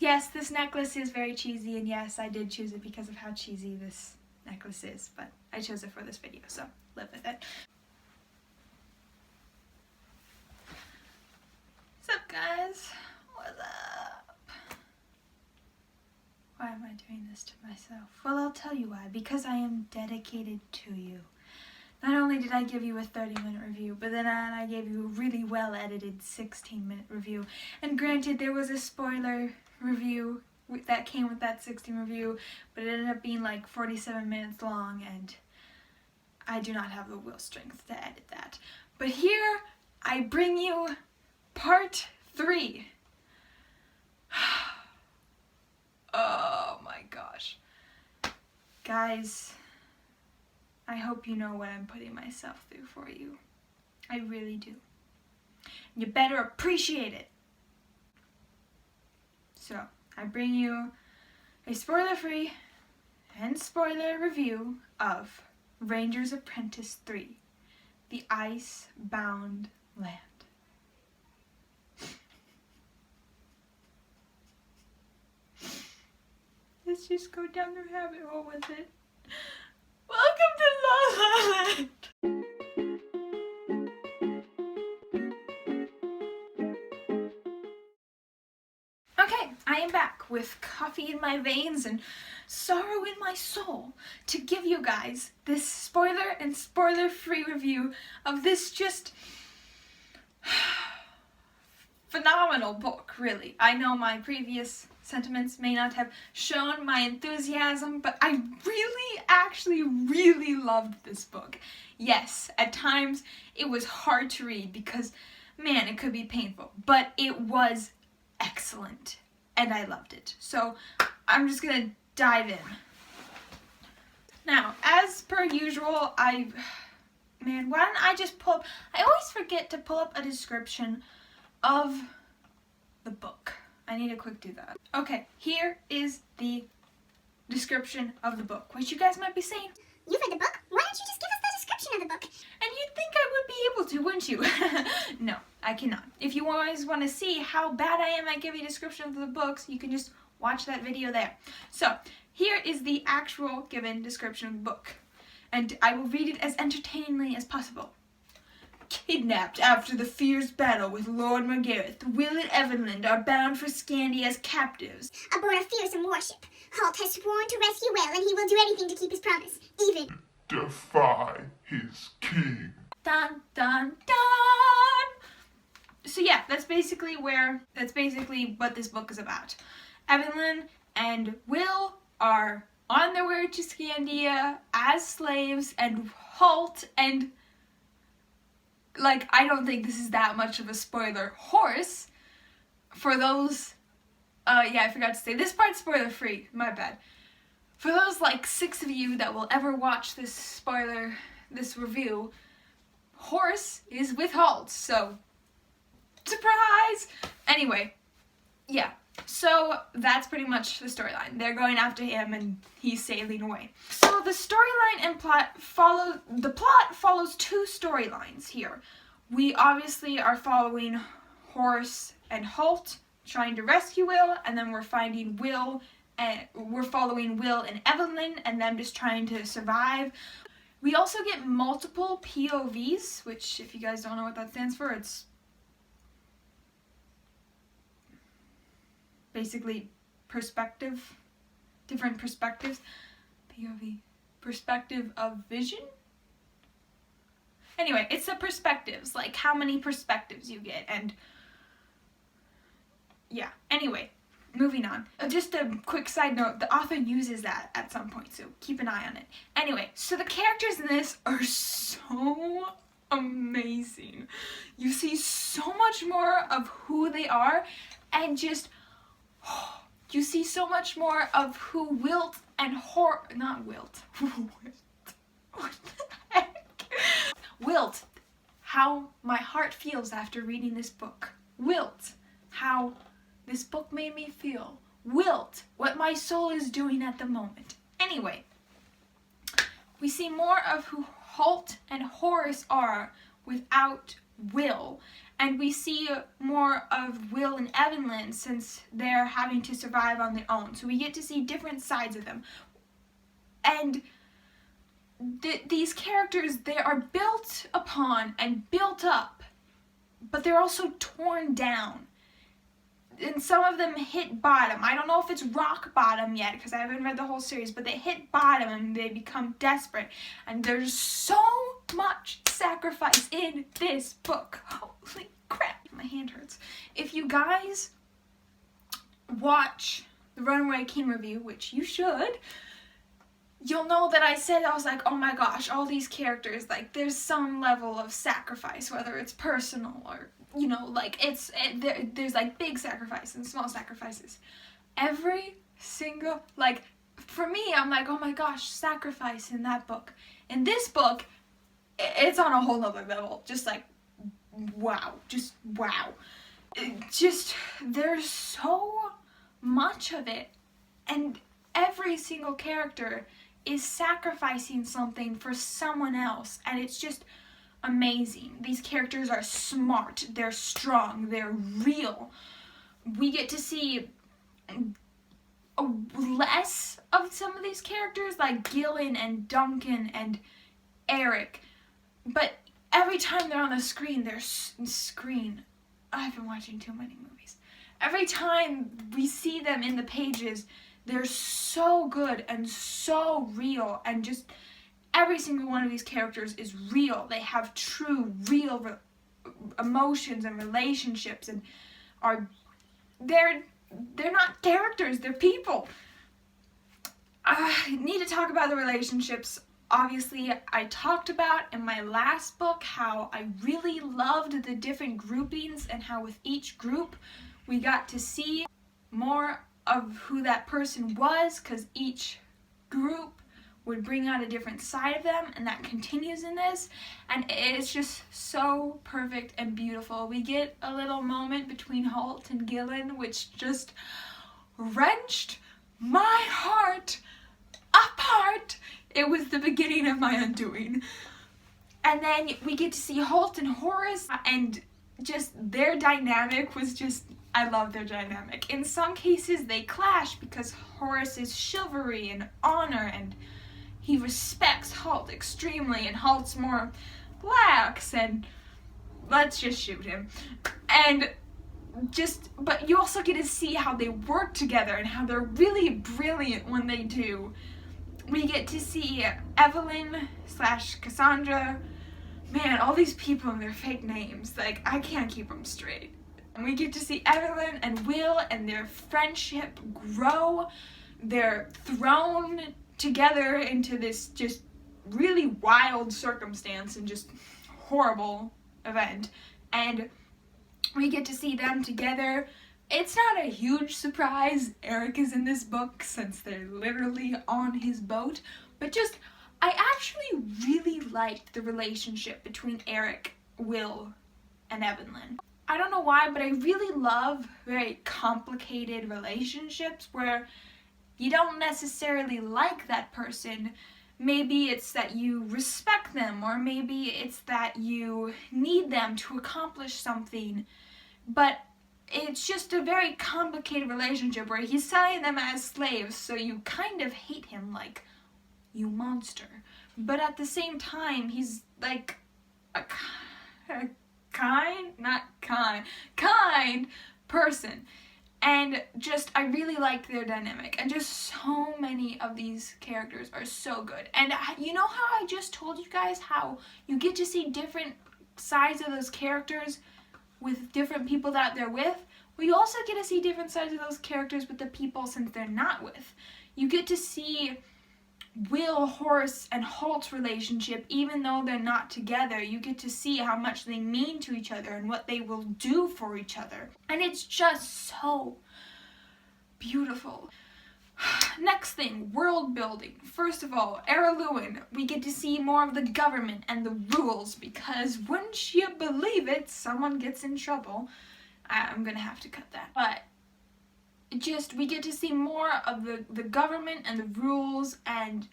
yes, this necklace is very cheesy, and yes, I did choose it because of how cheesy this necklace is, but I chose it for this video, so live with it. What's up, guys? What's up? Why am I doing this to myself? Well, I'll tell you why. Because I am dedicated to you. Not only did I give you a 30-minute review, but then I gave you a really well-edited 16-minute review. And granted, there was a spoiler review that came with that 16 review, but it ended up being like 47 minutes long, and I do not have the will strength to edit that. But here, I bring you part 3. Oh my gosh. Guys, I hope you know what I'm putting myself through for you. I really do. You better appreciate it. So, I bring you a spoiler-free and spoiler review of Rangers Apprentice 3, The Icebound Land. Let's just go down the rabbit hole with it. Welcome to La La Land! Okay, I am back with coffee in my veins and sorrow in my soul to give you guys this spoiler and spoiler-free review of this just phenomenal book, really. I know my previous sentiments may not have shown my enthusiasm, but I actually really loved this book. Yes, at times it was hard to read because, man, it could be painful, but it was excellent, and I loved it. So I'm just gonna dive in. Now, as per usual, man, why don't I just pull up, I always forget to pull up a description of the book. I need to quick do that. Okay, here is the description of the book, which you guys might be saying, you've read the book? Why don't you just give us the description of the book? And you'd think I would be able to, wouldn't you? No, I cannot. If you always want to see how bad I am at giving a description of the books, you can just watch that video there. So, here is the actual given description of the book, and I will read it as entertainingly as possible. Kidnapped after the fierce battle with Lord Margareth, Will and Evelyn are bound for Scandia as captives. Aboard a fearsome warship, Halt has sworn to rescue Will, and he will do anything to keep his promise, even defy his king. Dun dun dun! So yeah, that's basically what this book is about. Evelyn and Will are on their way to Scandia as slaves, and Halt and, like, I don't think this is that much of a spoiler. Horse, for those, yeah, I forgot to say, this part's spoiler free, my bad. For those, like, 6 of you that will ever watch this review, Horse is with Halt, so, surprise! Anyway, yeah, so that's pretty much the storyline. They're going after him and he's sailing away. So the storyline and plot follows 2 storylines here. We obviously are following Horse and Halt trying to rescue Will, and then we're following Will and Evelyn and them just trying to survive. We also get multiple POVs, which, if you guys don't know what that stands for, it's basically perspective, different perspectives. POV, perspective of vision? Anyway, it's the perspectives, like how many perspectives you get, and yeah, anyway, moving on. Just a quick side note, the author uses that at some point, so keep an eye on it. Anyway, so the characters in this are so amazing. You see so much more of who they are, and just, you see so much more of who Wilt and not Wilt. What the heck? Wilt, how my heart feels after reading this book. Wilt, how this book made me feel. Wilt, what my soul is doing at the moment. Anyway, we see more of who Halt and Horse are without Will. And we see more of Will and Evelyn since they're having to survive on their own. So we get to see different sides of them. And these characters, they are built upon and built up, but they're also torn down. And some of them hit bottom. I don't know if it's rock bottom yet because I haven't read the whole series, but they hit bottom and they become desperate. And there's so much sacrifice in this book. Holy crap, my hand hurts. If you guys watch the Runaway King review, which you should, you'll know that I was like, oh my gosh, all these characters, like, there's some level of sacrifice, whether it's personal or, you know, like, there's, like, big sacrifice and small sacrifices. Every single, like, for me, I'm like, oh my gosh, sacrifice in that book. In this book, it's on a whole nother level. Just, like, wow. Just, wow. There's so much of it, and every single character is sacrificing something for someone else, and it's just amazing. These characters are smart, they're strong, they're real. We get to see less of some of these characters, like Gillen and Duncan and Eric, but every time they're on the screen, I've been watching too many movies. Every time we see them in the pages, they're so good and so real, and just every single one of these characters is real. They have true, real emotions and relationships, and they're not characters, they're people. I need to talk about the relationships. Obviously, I talked about in my last book how I really loved the different groupings and how with each group we got to see more of who that person was, because each group would bring out a different side of them, and that continues in this, and it's just so perfect and beautiful. We get a little moment between Holt and Gillen which just wrenched my heart apart. It was the beginning of my undoing. And then we get to see Holt and Horace, and just their dynamic was just, I love their dynamic. In some cases they clash because Horace is chivalry and honor, and he respects Holt extremely, and Holt's more lax and let's just shoot him. But you also get to see how they work together and how they're really brilliant when they do. We get to see Evelyn / Cassandra. Man, all these people and their fake names, like, I can't keep them straight. And we get to see Evelyn and Will and their friendship grow. They're thrown together into this just really wild circumstance and just horrible event. And we get to see them together. It's not a huge surprise Eric is in this book since they're literally on his boat, but just, I actually really liked the relationship between Eric, Will, and Evelyn. I don't know why, but I really love very complicated relationships where you don't necessarily like that person. Maybe it's that you respect them, or maybe it's that you need them to accomplish something, but it's just a very complicated relationship where he's selling them as slaves, so you kind of hate him, like, you monster. But at the same time, he's like a kind person. And just, I really liked their dynamic. And just so many of these characters are so good. And you know how I just told you guys how you get to see different sides of those characters with different people that they're with? Well, you also get to see different sides of those characters with the people since they're not with. You get to see Will, Horace, and Holt's relationship, even though they're not together. You get to see how much they mean to each other and what they will do for each other. And it's just so beautiful. Next thing, world building. First of all, Era Lewin, we get to see more of the government and the rules, because wouldn't you believe it, someone gets in trouble. I'm gonna have to cut that. But we get to see more of the government and the rules, and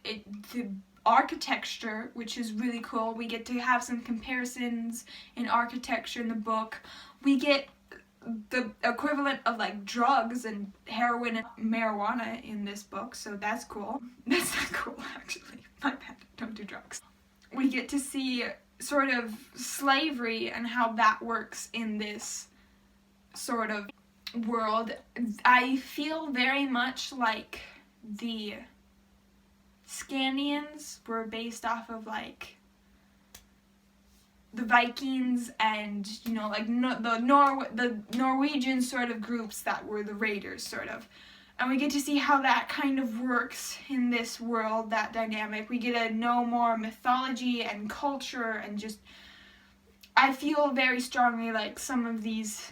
architecture, which is really cool. We get to have some comparisons in architecture in the book. We get the equivalent of like drugs and heroin and marijuana in this book, so that's cool. That's not cool, actually. My bad. Don't do drugs. We get to see sort of slavery and how that works in this sort of world. I feel very much like the Scandinavians were based off of like the Vikings and, you know, like the Norwegian sort of groups that were the raiders, sort of. And we get to see how that kind of works in this world, that dynamic. We get to know more mythology and culture, and just, I feel very strongly like some of these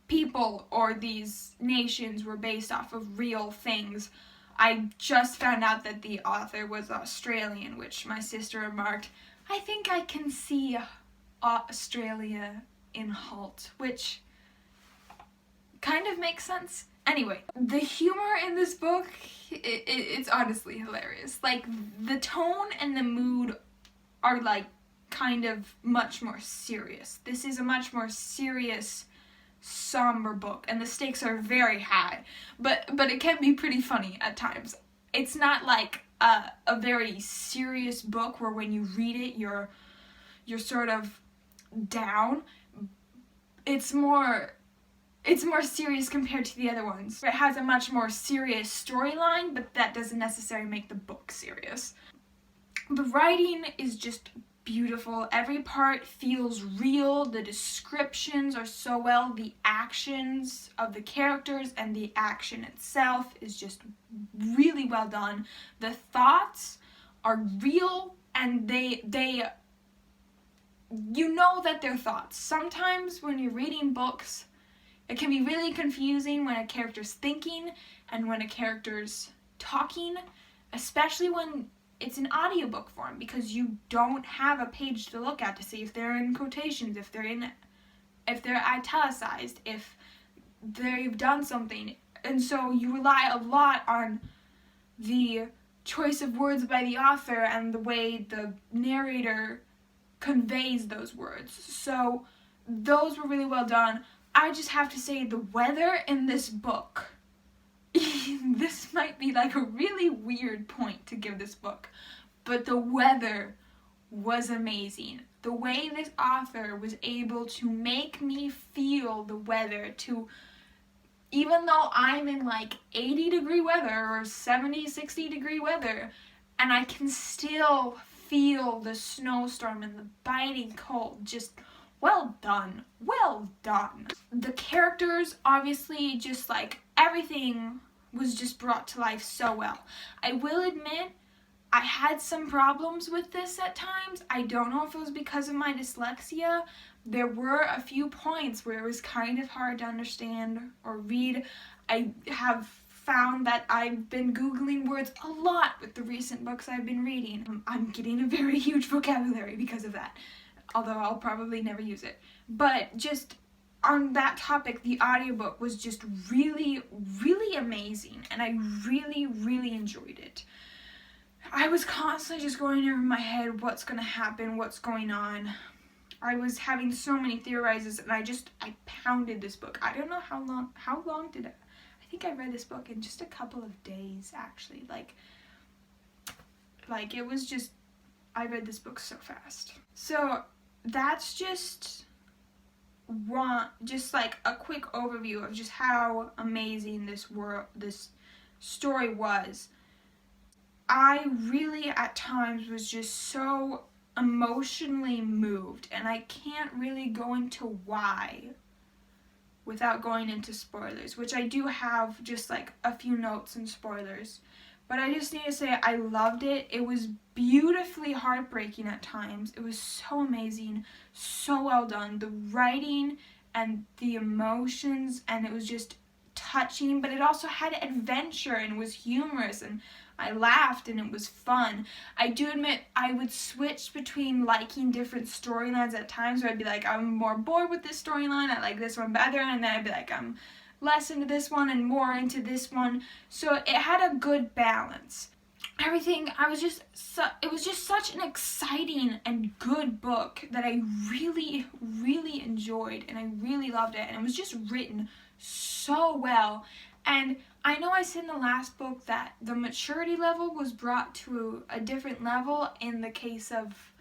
people or these nations were based off of real things. I just found out that the author was Australian, which my sister remarked, I think I can see Australia in Halt, which kind of makes sense. Anyway, the humor in this book, it's honestly hilarious. Like, the tone and the mood are like kind of much more serious. This is a much more serious, somber book, and the stakes are very high, but it can be pretty funny at times. It's not like a very serious book where when you read it you're sort of down. It's more serious compared to the other ones. It has a much more serious storyline, but that doesn't necessarily make the book serious. The writing is just beautiful. Every part feels real. The descriptions are so well. The actions of the characters and the action itself is just really well done. The thoughts are real, and they you know that they're thoughts. Sometimes when you're reading books, it can be really confusing when a character's thinking and when a character's talking, especially when it's an audiobook form, because you don't have a page to look at to see if they're in quotations, if they're italicized, if they've done something. And so you rely a lot on the choice of words by the author and the way the narrator conveys those words. So those were really well done. I just have to say, the weather in this book, this might be like a really weird point to give this book, but the weather was amazing. The way this author was able to make me feel the weather, to, even though I'm in like 80-degree weather or 70, 60-degree weather, and I can still feel the snowstorm and the biting cold, just well done. Well done. The characters, obviously, just like everything was just brought to life so well. I will admit, I had some problems with this at times. I don't know if it was because of my dyslexia. There were a few points where it was kind of hard to understand or read. I have found that I've been Googling words a lot with the recent books I've been reading. I'm getting a very huge vocabulary because of that, although I'll probably never use it. But just on that topic, the audiobook was just really, really amazing, and I really, really enjoyed it. I was constantly just going over my head, what's going to happen, what's going on. I was having so many theorizes, and I pounded this book. I don't know how long did I think I read this book in just a couple of days, actually. Like it was just, I read this book so fast. So that's just like a quick overview of just how amazing this story was. I really at times was just so emotionally moved, and I can't really go into why without going into spoilers, which I do have just like a few notes and spoilers. But I just need to say I loved it. It was beautifully heartbreaking at times. It was so amazing, so well done. The writing and the emotions, and it was just touching, but it also had adventure and was humorous, and I laughed and it was fun. I do admit I would switch between liking different storylines at times, where I'd be like, I'm more bored with this storyline, I like this one better, and then I'd be like, I'm less into this one and more into this one. So it had a good balance. everything, it was just such an exciting and good book that I really, really enjoyed, and I really loved it, and it was just written so well. And I know I said in the last book that the maturity level was brought to a different level in the case of,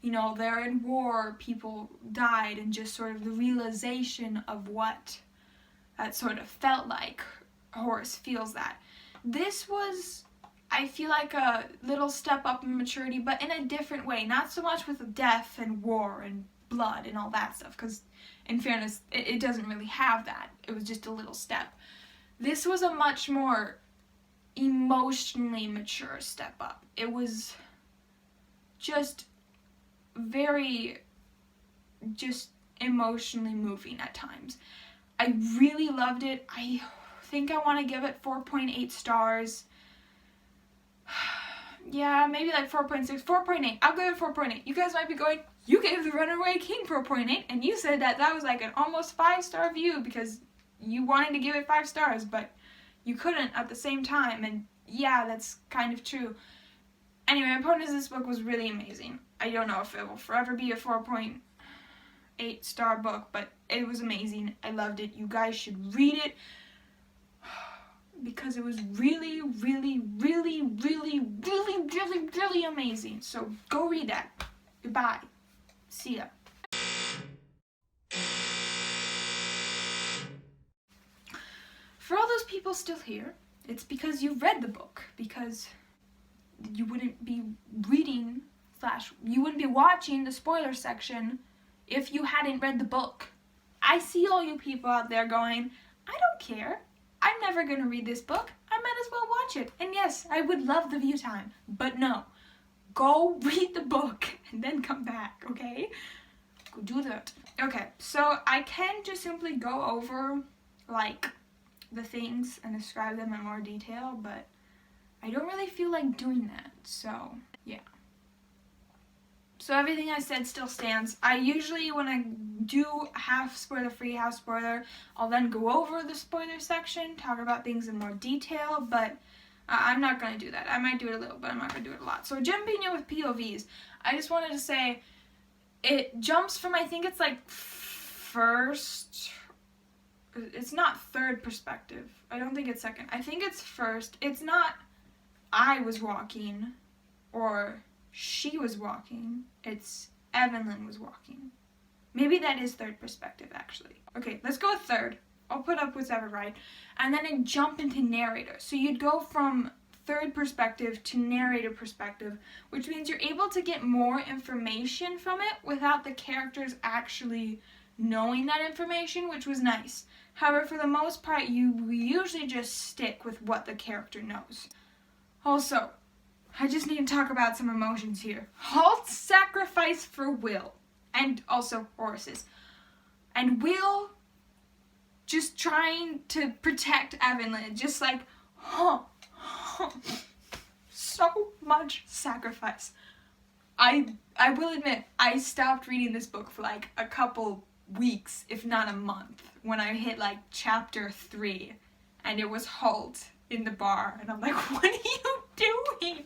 you know, they're in war, people died, and just sort of the realization of what that sort of felt like. Horace feels that. This was, I feel like, a little step up in maturity, but in a different way. Not so much with death and war and blood and all that stuff, because in fairness, it doesn't really have that. It was just a little step. This was a much more emotionally mature step up. It was just very emotionally moving at times. I really loved it. I think I want to give it 4.8 stars. Yeah, maybe like 4.6, 4.8. I'll give it 4.8. You guys might be going, you gave The Runaway King 4.8, and you said that was like an almost 5-star view because you wanted to give it 5 stars, but you couldn't at the same time, and yeah, that's kind of true. Anyway, my point is this book was really amazing. I don't know if it will forever be a 4.8 star book, but it was amazing. I loved it. You guys should read it because it was really, really, really, really, really, really, really amazing. So go read that. Goodbye. See ya. For all those people still here, it's because you've read the book, because you wouldn't be reading / you wouldn't be watching the spoiler section if you hadn't read the book. I see all you people out there going, I don't care. I'm never going to read this book. I might as well watch it. And yes, I would love the view time, but no. Go read the book and then come back, okay? Go do that. Okay, so I can just simply go over, like, the things and describe them in more detail, but I don't really feel like doing that, so yeah. So everything I said still stands. I usually, when I do half spoiler free, half spoiler, I'll then go over the spoiler section, talk about things in more detail, but I'm not going to do that. I might do it a little, but I'm not going to do it a lot. So jumping in with POVs, I just wanted to say it jumps from, I think it's like first. It's not third perspective. I don't think it's second. I think it's first. It's not I was walking or she was walking. It's Evelyn was walking. Maybe that is third perspective, actually. Okay, let's go with third. I'll put up whatever, right? And then I jump into narrator. So you'd go from third perspective to narrator perspective, which means you're able to get more information from it without the characters actually knowing that information, which was nice. However, for the most part, you usually just stick with what the character knows. Also, I just need to talk about some emotions here. Halt's sacrifice for Will, and also Horace's. And Will just trying to protect Evelyn, just like, so much sacrifice. I will admit, I stopped reading this book for like a couple weeks, if not a month, when I hit like chapter 3, and it was Halt in the bar, and I'm like, what are you doing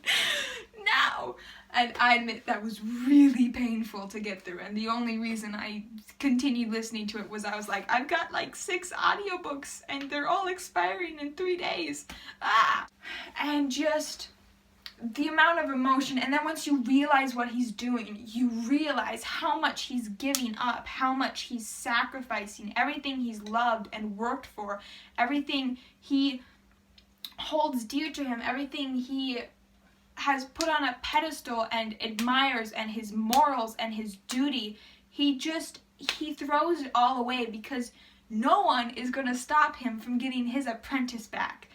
now? And I admit that was really painful to get through, and the only reason I continued listening to it was I was like, I've got like 6 audiobooks, and they're all expiring in 3 days. And just the amount of emotion, and then once you realize what he's doing, you realize how much he's giving up, how much he's sacrificing, everything he's loved and worked for, everything he holds dear to him, everything he has put on a pedestal and admires, and his morals and his duty, he throws it all away because no one is going to stop him from getting his apprentice back.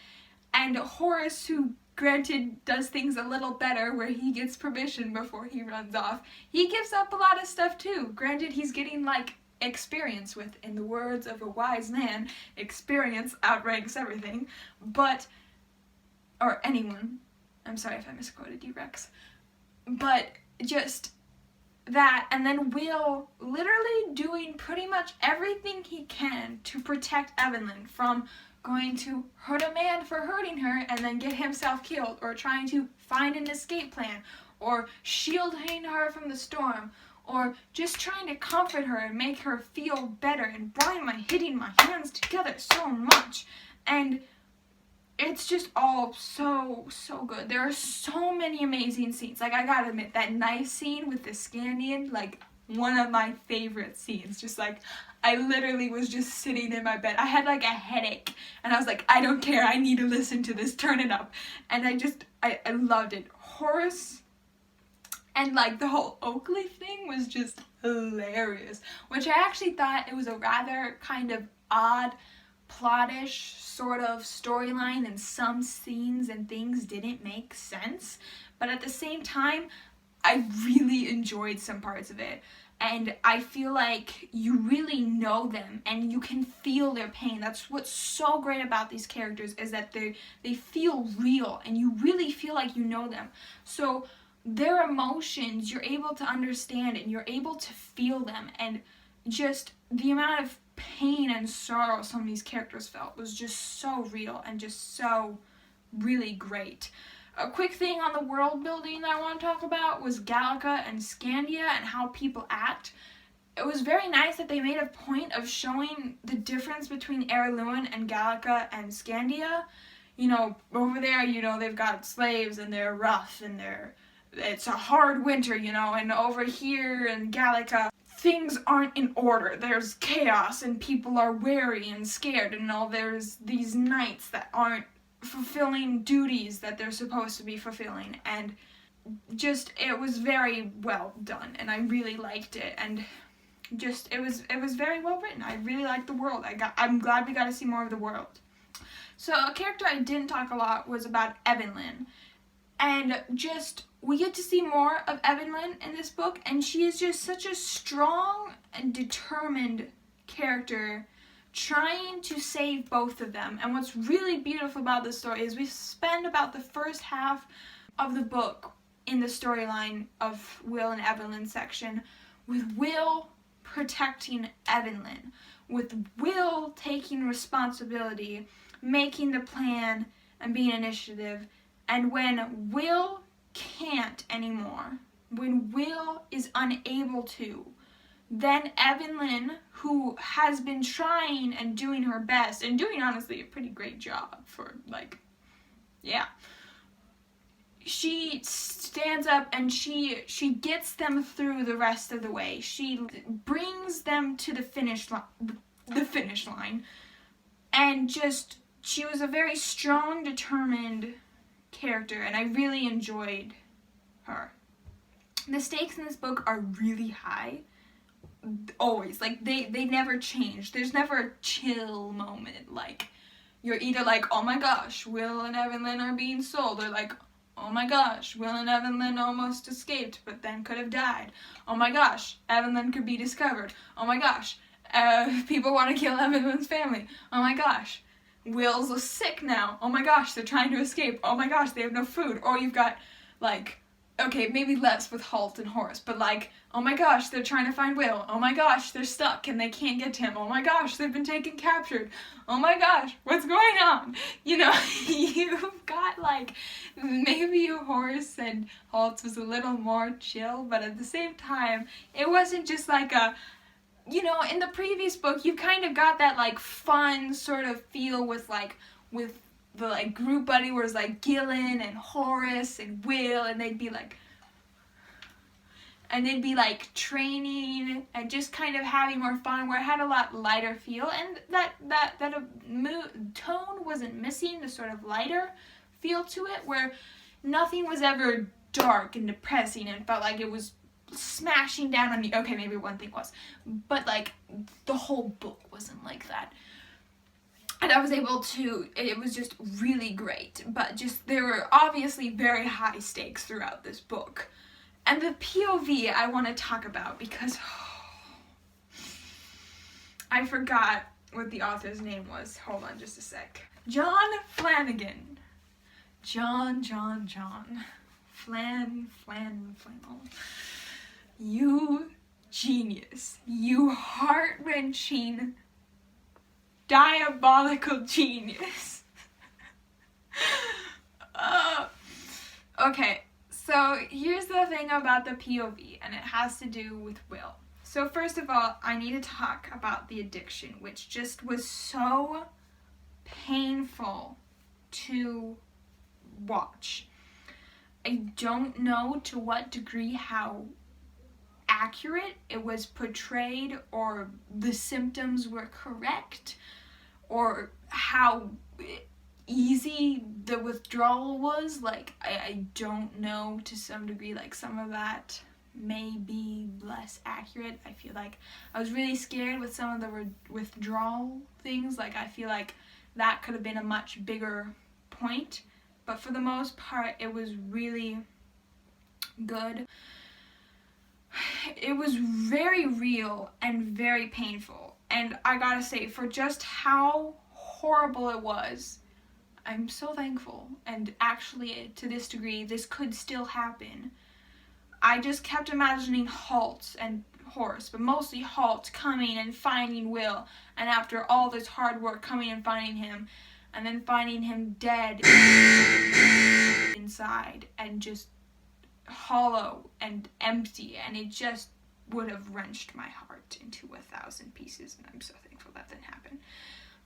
And Horace, who granted does things a little better where he gets permission before he runs off, he gives up a lot of stuff too. Granted, he's getting like experience with, in the words of a wise man, experience outranks everything, but, or anyone. I'm sorry if I misquoted you, Rex. But just that, and then Will literally doing pretty much everything he can to protect Evelyn, from going to hurt a man for hurting her and then get himself killed, or trying to find an escape plan, or shielding her from the storm, or just trying to comfort her and make her feel better, and why am I hitting my hands together so much? And it's just all so good. There are so many amazing scenes. Like, I gotta admit, that knife scene with the Scandian, like, one of my favorite scenes. Just like, I literally was just sitting in my bed. I had like a headache, and I was like, I don't care, I need to listen to this, turn it up. And I loved it. Horace and like the whole Oakley thing was just hilarious, which I actually thought it was a rather kind of odd, plottish sort of storyline, and some scenes and things didn't make sense, but at the same time, I really enjoyed some parts of it, and I feel like you really know them and you can feel their pain. That's what's so great about these characters, is that they feel real and you really feel like you know them. So their emotions, you're able to understand and you're able to feel them, and just the amount of pain and sorrow some of these characters felt was just so real and just so really great. A quick thing on the world building that I want to talk about was Gallica and Scandia and how people act. It was very nice that they made a point of showing the difference between Ereluen and Gallica and Scandia. You know, over there, you know, they've got slaves and they're rough and it's a hard winter, you know, and over here in Gallica, things aren't in order. There's chaos and people are wary and scared, and there's these knights that aren't fulfilling duties that they're supposed to be fulfilling, and just it was very well done, and I really liked it, and just it was very well written. I really liked the world. I'm glad we got to see more of the world. So a character I didn't talk a lot was about Evelyn, and just we get to see more of Evelyn in this book, and she is just such a strong and determined character trying to save both of them. And what's really beautiful about this story is we spend about the first half of the book in the storyline of Will and Evelyn's section with Will protecting Evelyn, with Will taking responsibility, making the plan, and being initiative. And when Will can't anymore, when Will is unable to, then Evelyn, who has been trying and doing her best, and doing honestly a pretty great job for, like, yeah, she stands up and she gets them through the rest of the way. She brings them to the finish line, and just, she was a very strong, determined character, and I really enjoyed her. The stakes in this book are really high. Always. Like, they never change. There's never a chill moment. Like, you're either like, oh my gosh, Will and Evelyn are being sold, or like, oh my gosh, Will and Evelyn almost escaped, but then could have died. Oh my gosh, Evelyn could be discovered. Oh my gosh, people want to kill Evelyn's family. Oh my gosh, Will's sick now. Oh my gosh, they're trying to escape. Oh my gosh, they have no food. Or you've got, like, okay, maybe less with Halt and Horace, but like, oh my gosh, they're trying to find Will. Oh my gosh, they're stuck and they can't get to him. Oh my gosh, they've been captured. Oh my gosh, what's going on? You know, you've got, like, maybe Horace and Halt was a little more chill, but at the same time, it wasn't just like a, you know, in the previous book, you kind of got that, like, fun sort of feel with the, like, group buddy where it's like Gillen and Horace and Will, and they'd be like training and just kind of having more fun, where it had a lot lighter feel, and that tone wasn't missing, the sort of lighter feel to it, where nothing was ever dark and depressing and felt like it was smashing down on you. Okay, maybe one thing was, but like the whole book wasn't like that. And I was able to, it was just really great, but just there were obviously very high stakes throughout this book. And the POV I want to talk about, because I forgot what the author's name was. Hold on just a sec. John Flanagan. John. Flannel. You genius. You heart-wrenching diabolical genius. Okay, so here's the thing about the POV, and it has to do with Will. So first of all, I need to talk about the addiction, which just was so painful to watch. I don't know to what degree how accurate it was portrayed, or the symptoms were correct, or how easy the withdrawal was. Like, I don't know, to some degree. Like, some of that may be less accurate. I feel like I was really scared with some of the withdrawal things. Like, I feel like that could have been a much bigger point, but for the most part it was really good. It was very real and very painful, and I gotta say, for just how horrible it was, I'm so thankful. And actually, to this degree, this could still happen. I just kept imagining Halt and Horace, but mostly Halt, coming and finding Will, and after all this hard work, coming and finding him, and then finding him dead inside, and just hollow and empty, and it just would have wrenched my heart into 1,000 pieces, and I'm so thankful that didn't happen.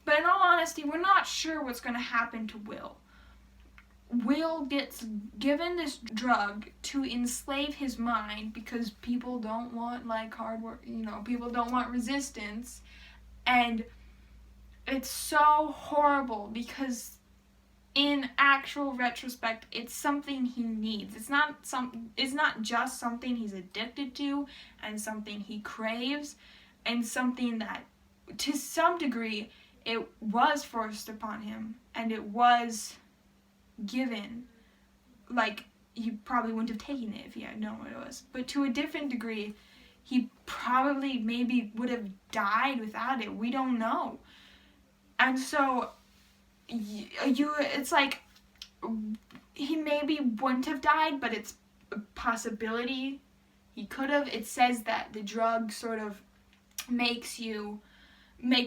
But in all honesty, we're not sure what's going to happen to Will. Will gets given this drug to enslave his mind because people don't want, like, hard work, people don't want resistance, and it's so horrible because in actual retrospect, it's something he needs. It's not just something he's addicted to and something he craves, and something that, to some degree, it was forced upon him, and it was given. Like, he probably wouldn't have taken it if he had known what it was. But to a different degree, he probably maybe would have died without it. We don't know. And so, it's like, he maybe wouldn't have died, but it's a possibility he could have. It says that the drug sort of makes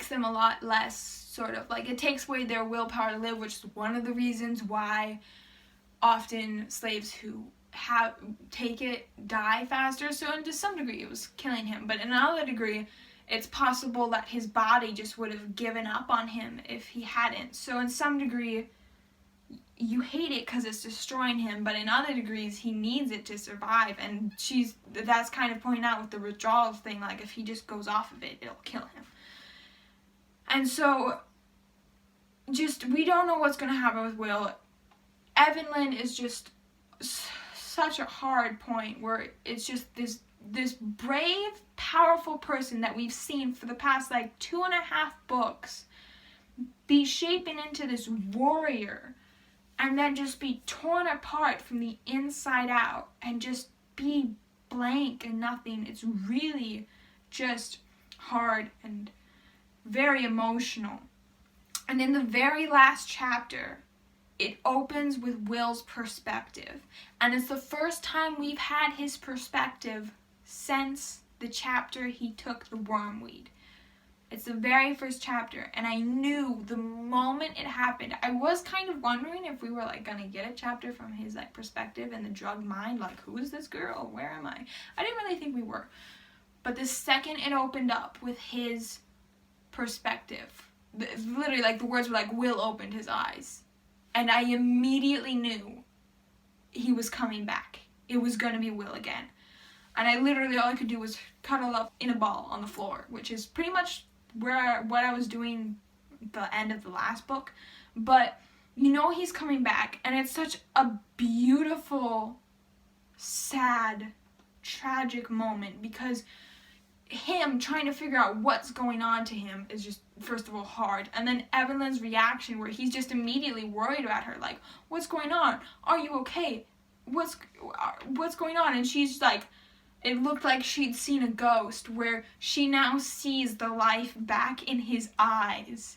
them a lot less, sort of, like, it takes away their willpower to live, which is one of the reasons why often slaves who take it die faster. So to some degree it was killing him, but in another degree it's possible that his body just would have given up on him if he hadn't. So in some degree you hate it because it's destroying him, but in other degrees he needs it to survive, and that's kind of pointing out with the withdrawal thing, like, if he just goes off of it, it'll kill him. And so, we don't know what's going to happen with Will. Evelyn is just such a hard point, where it's just this brave, powerful person that we've seen for the past, 2.5 books be shaping into this warrior, and then just be torn apart from the inside out, and just be blank and nothing. It's really just hard and very emotional. And in the very last chapter, it opens with Will's perspective. And it's the first time we've had his perspective since the chapter he took the wormweed. It's the very first chapter, and I knew the moment it happened. I was kind of wondering if we were gonna get a chapter from his perspective and the drug mind, who is this girl? Where am I? I didn't really think we were. But the second it opened up with his perspective, literally, the words were Will opened his eyes, and I immediately knew he was coming back. It was gonna be Will again. And I literally, all I could do was cuddle up in a ball on the floor, which is pretty much what I was doing at the end of the last book. But he's coming back, and it's such a beautiful, sad, tragic moment, because him trying to figure out what's going on to him is just, first of all, hard. And then Evelyn's reaction, where he's just immediately worried about her, what's going on? Are you okay? What's going on? And she's it looked like she'd seen a ghost, where she now sees the life back in his eyes.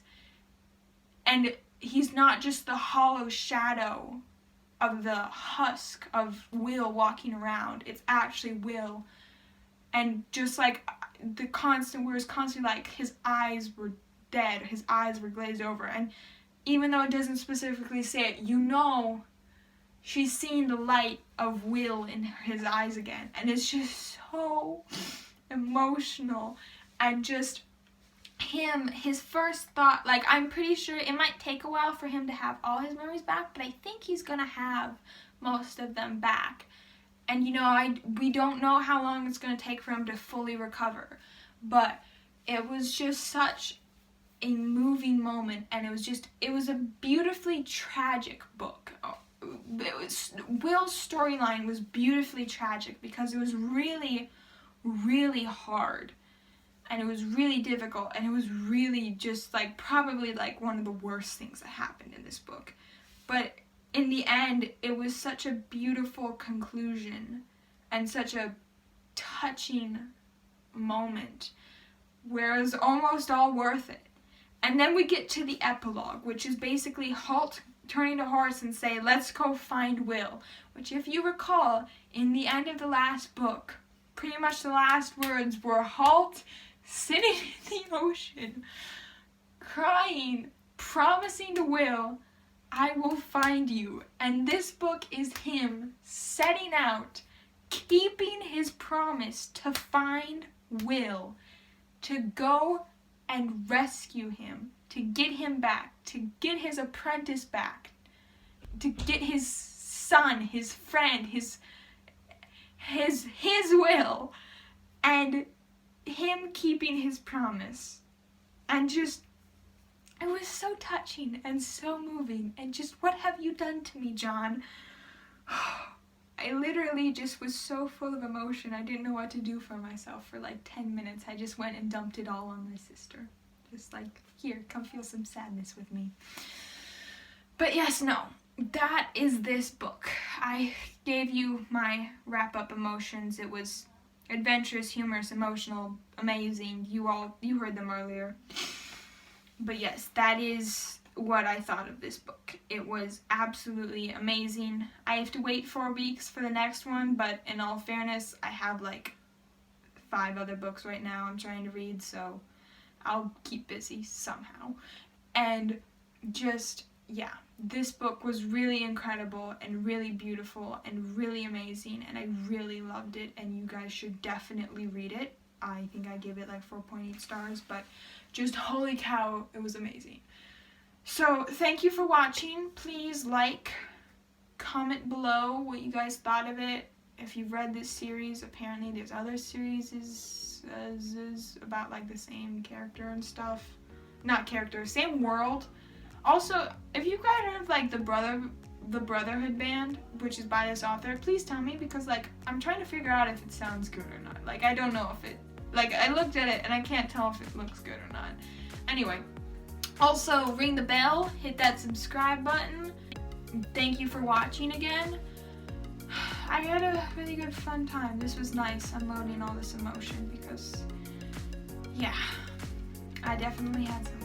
And he's not just the hollow shadow of the husk of Will walking around. It's actually Will. And just the constant, where it's constantly his eyes were dead. His eyes were glazed over. And even though it doesn't specifically say it, you know she's seen the light of Will in his eyes again. And it's just so emotional. And just his first thought, like, I'm pretty sure it might take a while for him to have all his memories back, but I think he's gonna have most of them back. And you know, we don't know how long it's gonna take for him to fully recover, but it was just such a moving moment, and it was a beautifully tragic book. Will's storyline was beautifully tragic because it was really, really hard. And it was really difficult, and it was really just like probably like one of the worst things that happened in this book. But in the end, it was such a beautiful conclusion and such a touching moment where it was almost all worth it. And then we get to the epilogue, which is basically Halt turning to Horace and say, let's go find Will. Which, if you recall, in the end of the last book, pretty much the last words were Halt sitting in the ocean, crying, promising to Will, I will find you. And this book is him setting out, keeping his promise to find Will, to go and rescue him, to get him back, to get his apprentice back, to get his son, his friend, his Will, and him keeping his promise. And just, it was so touching and so moving, and just, what have you done to me, John? I literally just was so full of emotion. I didn't know what to do for myself for like 10 minutes. I just went and dumped it all on my sister. Just like, here, come feel some sadness with me. But yes, no, that is this book. I gave you my wrap-up emotions. It was adventurous, humorous, emotional, amazing. You heard them earlier. But yes, that is what I thought of this book. It was absolutely amazing. I have to wait 4 weeks for the next one, but in all fairness, I have like 5 other books right now I'm trying to read, so I'll keep busy somehow. And just, yeah, this book was really incredible and really beautiful and really amazing, and I really loved it, and you guys should definitely read it. I think I gave it like 4.8 stars, but just holy cow, it was amazing. So thank you for watching. Please like, comment below what you guys thought of it. If you've read this series, apparently there's other series is about like the same character and stuff. Not character, same world. Also, if you guys heard of like the Brotherhood Band, which is by this author, please tell me, because like I'm trying to figure out if it sounds good or not. Like I don't know if it, like I looked at it and I can't tell if it looks good or not. Anyway, also ring the bell, hit that subscribe button. Thank you for watching again. I had a really good fun time. This was nice unloading all this emotion because, yeah, I definitely had some.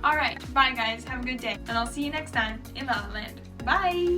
Alright, bye guys, have a good day, and I'll see you next time in La La Land. Bye!